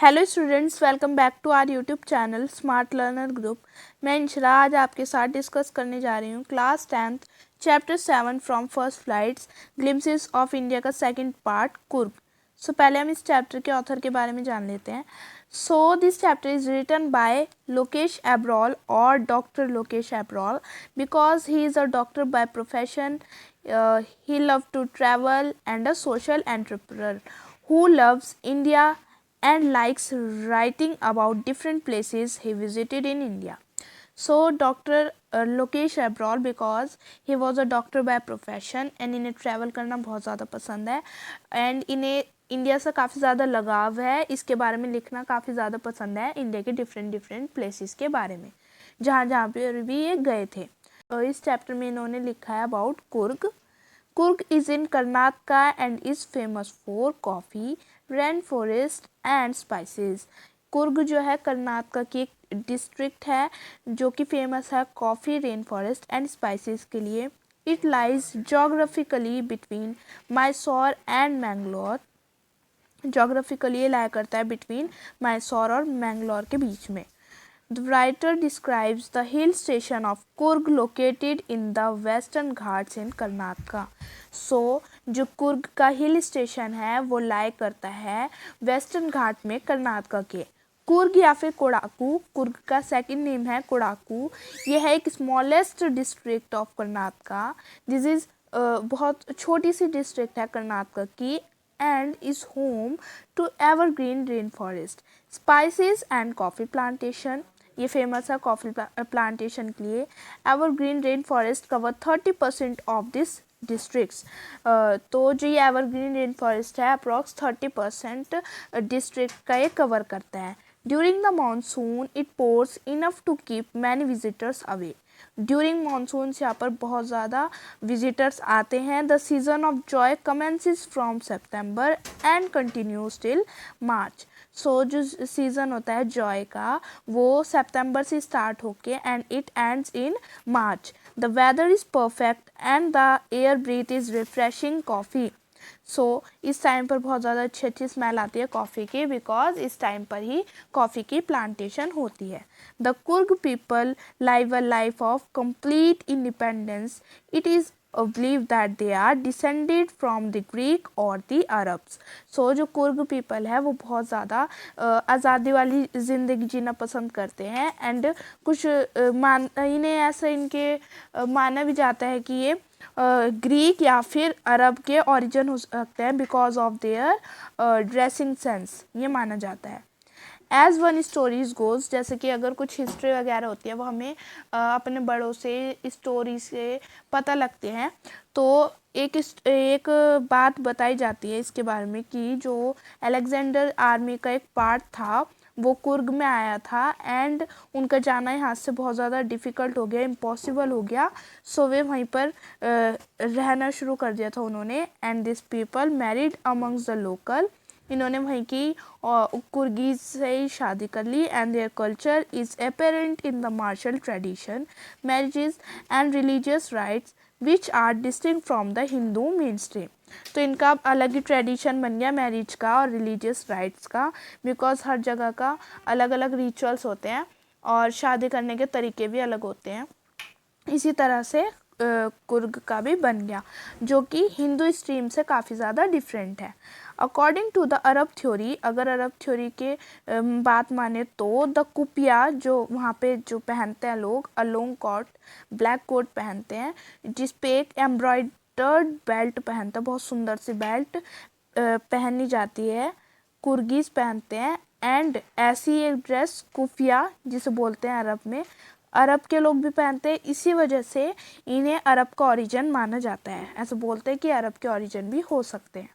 Hello students, welcome back to our YouTube channel smart learner group. मैं इंशरा आज आपके साथ डिस्कस करने जा रही हूँ class 10th chapter 7 from first flights glimpses of India का सेकंड पार्ट कुर्ग। सो पहले हम इस चैप्टर के ऑथर के बारे में जान लेते हैं। So this chapter is written by Lokesh Abrol और doctor Lokesh Abrol because he is a doctor by profession. He loved to travel and a social entrepreneur who loves India and likes writing about different places he visited in India. So Dr. Lokesh Abrol because he was a doctor by profession and इन्हें travel करना बहुत ज़्यादा पसंद है and इन्हें India से काफ़ी ज़्यादा लगाव है, इसके बारे में लिखना काफ़ी ज़्यादा पसंद है, इंडिया के डिफरेंट प्लेसेस के बारे में जहाँ पे भी ये गए थे। तो इस चैप्टर में इन्होंने लिखा है about Coorg. Kurg is in Karnataka and is famous for coffee, rainforest and spices. Coorg जो है कर्नाटका की एक डिस्ट्रिक्ट है जो कि फेमस है coffee, rain forest and spices के लिए. It lies geographically between Mysore and Mangalore. Geographically ये लाया करता है बिटवीन मैसूर और मैंगलोर के बीच में. The writer describes the hill station of Kurg located in the western Ghats in Karnataka. So, जो कुर्ग का हिल स्टेशन है वो लाया करता है वेस्टर्न घाट में कर्नाटका के. कुर्ग या फिर कोडाकू, कुर्ग का सेकंड नेम है कोडाकू. ये है एक smallest district of Karnataka. This is बहुत छोटी सी डिस्ट्रिक्ट है कर्नाटका की and is home to evergreen rainforest, spices and coffee plantation. ये फेमस है कॉफ़ी प्लांटेशन के लिए. Evergreen rain forest cover 30% of this districts. तो जो ये एवरग्रीन रेन फॉरेस्ट है अप्रॉक्स 30% डिस्ट्रिक्ट का ये कवर करता है. During the monsoon it pours enough to keep many visitors away. During monsoon यहाँ पर बहुत ज़्यादा विजिटर्स आते हैं. The season of joy commences from September and continues till March. So जो सीज़न होता है जॉय का वो सितंबर से स्टार्ट होके and it ends in March. The weather is perfect and the air breath is refreshing coffee. So इस time पर बहुत ज़्यादा अच्छी स्मेल आती है कॉफ़ी की बिकॉज इस टाइम पर ही कॉफ़ी की प्लांटेशन होती है. The Coorg people live a life of complete independence. It is believe that they are descended from the Greek or the Arabs. So जो कुर्ग पीपल है वो बहुत ज़्यादा आज़ादी वाली ज़िंदगी जीना पसंद करते हैं एंड कुछ इन्हें ऐसा इनके माना भी जाता है कि ये ग्रीक या फिर अरब के ओरिजिन हो सकते हैं because of their dressing sense, ये माना जाता है. एज वन स्टोरीज गोज, जैसे कि अगर कुछ हिस्ट्री वगैरह होती है वो हमें अपने बड़ों से स्टोरी से पता लगते हैं. तो एक बात बताई जाती है इसके बारे में कि जो अलेक्जेंडर आर्मी का एक पार्ट था वो कुर्ग में आया था एंड उनका जाना यहाँ से बहुत ज़्यादा डिफ़िकल्ट हो गया, इम्पॉसिबल हो गया. सो वे वहीं पर रहना शुरू कर दिया था उन्होंने. And this people married amongst the local. इन्होंने वहीं की कुर्गीज से ही शादी कर ली. And their culture is apparent in the martial tradition, marriages and religious rites which are distinct from the Hindu mainstream. तो इनका अलग ही ट्रेडिशन बन गया मैरिज का और रिलीजियस राइट्स का बिकॉज हर जगह का अलग अलग रिचुअल्स होते हैं और शादी करने के तरीके भी अलग होते हैं. इसी तरह से कुर्ग का भी बन गया जो कि हिंदू स्ट्रीम से काफ़ी ज़्यादा डिफरेंट है. According to the Arab theory, अगर अरब थ्योरी के बात माने तो द कुपिया जो वहाँ पे जो पहनते हैं लोग a long coat, black coat पहनते हैं जिस पे एक एम्ब्रॉयडर्ड बेल्ट पहनते हैं, बहुत सुंदर सी बेल्ट पहनी जाती है, कुर्गीज पहनते हैं. एंड ऐसी एक ड्रेस कुफिया जिसे बोलते हैं अरब में, अरब के लोग भी पहनते हैं. इसी वजह से इन्हें अरब का ओरिजिन माना जाता है. ऐसे बोलते हैं कि अरब के ओरिजिन भी हो सकते हैं.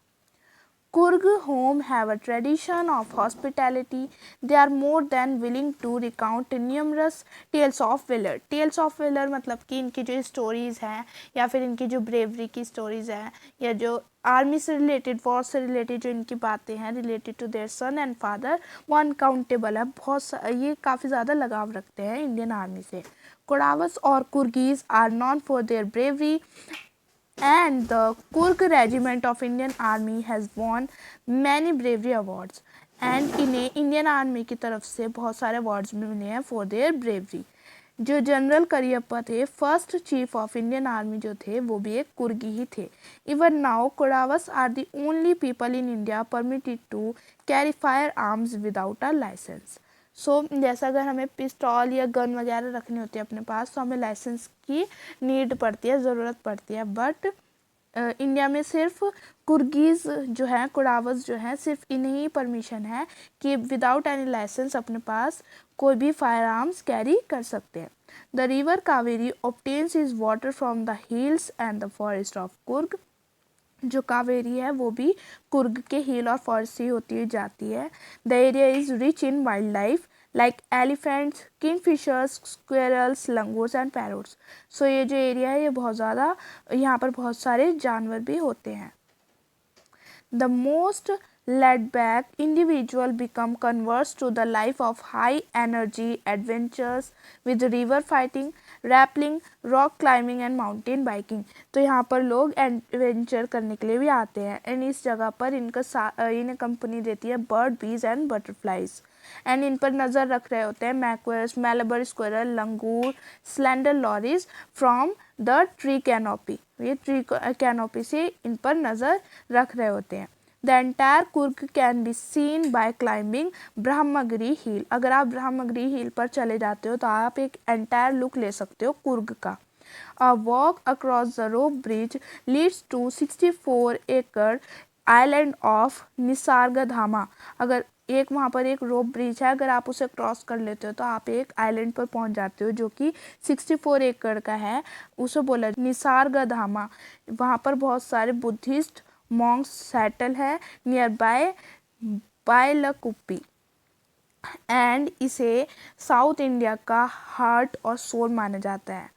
Kurg home have a tradition of hospitality. They are more than willing to recount numerous tales of valor. Tales of valor मतलब कि इनकी जो स्टोरीज़ हैं या फिर इनकी जो ब्रेवरी की स्टोरीज़ हैं या जो आर्मी से रिलेटेड, वॉर से रिलेटेड जो इनकी बातें हैं related to their son and father, वो अनकाउंटेबल है. ये काफ़ी ज़्यादा लगाव रखते हैं इंडियन आर्मी से. कोडावस और Coorgis are known for their bravery and the Kurg Regiment of Indian Army has won many bravery awards. And इन्हें इंडियन आर्मी की तरफ से बहुत सारे अवार्ड्स भी मिले हैं फॉर देयर ब्रेवरी। जो जनरल करियप्पा थे, first chief of Indian army जो थे, वो भी एक कुर्गी ही थे। Even now Kodavas are the only people in India permitted to carry firearms without a licence. So जैसा अगर हमें पिस्तौल या गन वगैरह रखनी होती है अपने पास, तो हमें लाइसेंस की नीड पड़ती है, ज़रूरत पड़ती है। बट इंडिया में सिर्फ कुर्गीज जो हैं, कोडावस जो हैं, सिर्फ इन्हीं ही परमिशन है कि विदाउट एनी लाइसेंस अपने पास कोई भी फायर आर्म्स कैरी कर सकते हैं। The river Kaveri obtains is water from the hills and the forest of Coorg. जो कावेरी है वो भी कुर्ग के हिल और फॉरेस्ट से होती हुई जाती है। The area is rich in wildlife like elephants, kingfishers, squirrels, langurs and parrots. So ये जो एरिया है ये बहुत ज़्यादा, यहाँ पर बहुत सारे जानवर भी होते हैं। The most laid back individual become converts to the life of high energy adventures with river fighting, rappelling, rock climbing and mountain biking। तो यहाँ पर लोग एडवेंचर करने के लिए भी आते हैं। एंड इस जगह पर इन्हें कंपनी देती है बर्ड, बीज एंड बटरफ्लाइज। एंड इन पर नज़र रख रहे होते हैं macaques, Malabar squirrel, langur, slender lorises from the tree canopy. ये ट्री कैनोपी से इन पर नज़र रख रहे होते हैं। The entire Kurg can be seen by climbing Brahmagiri हिल। अगर आप ब्रह्मगिरी हिल पर चले जाते हो तो आप एक एंटायर लुक ले सकते हो कुर्ग का। A walk across the rope bridge leads to 64 acre island of निसर्गधामा। अगर एक वहाँ पर एक रोप ब्रिज है, अगर आप उसे क्रॉस कर लेते हो तो आप एक आइलैंड पर पहुँच जाते हो जो कि 64 एकड़ का है। उसे बोला निसर्गधामा। वहाँ पर बहुत सारे बुद्धिस्ट मॉन्क्स सेटल है नियर बाय बायलकुप्पी। एंड इसे साउथ इंडिया का हार्ट और सोल माना जाता है।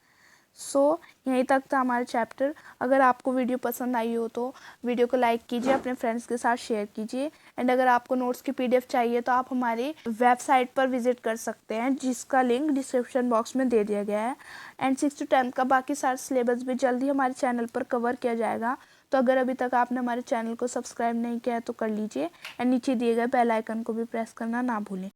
सो यहीं तक था हमारा चैप्टर। अगर आपको वीडियो पसंद आई हो तो वीडियो को लाइक कीजिए, अपने फ्रेंड्स के साथ शेयर कीजिए। एंड अगर आपको नोट्स की PDF चाहिए तो आप हमारे वेबसाइट पर विजिट कर सकते हैं, जिसका लिंक डिस्क्रिप्शन बॉक्स में दे दिया गया है। एंड 6 to 10 का बाकी सारा सिलेबस भी जल्द ही हमारे चैनल पर कवर किया जाएगा। तो अगर अभी तक आपने हमारे चैनल को सब्सक्राइब नहीं किया है तो कर लीजिए। एंड नीचे दिए गए बेल आइकन को भी प्रेस करना ना भूलें।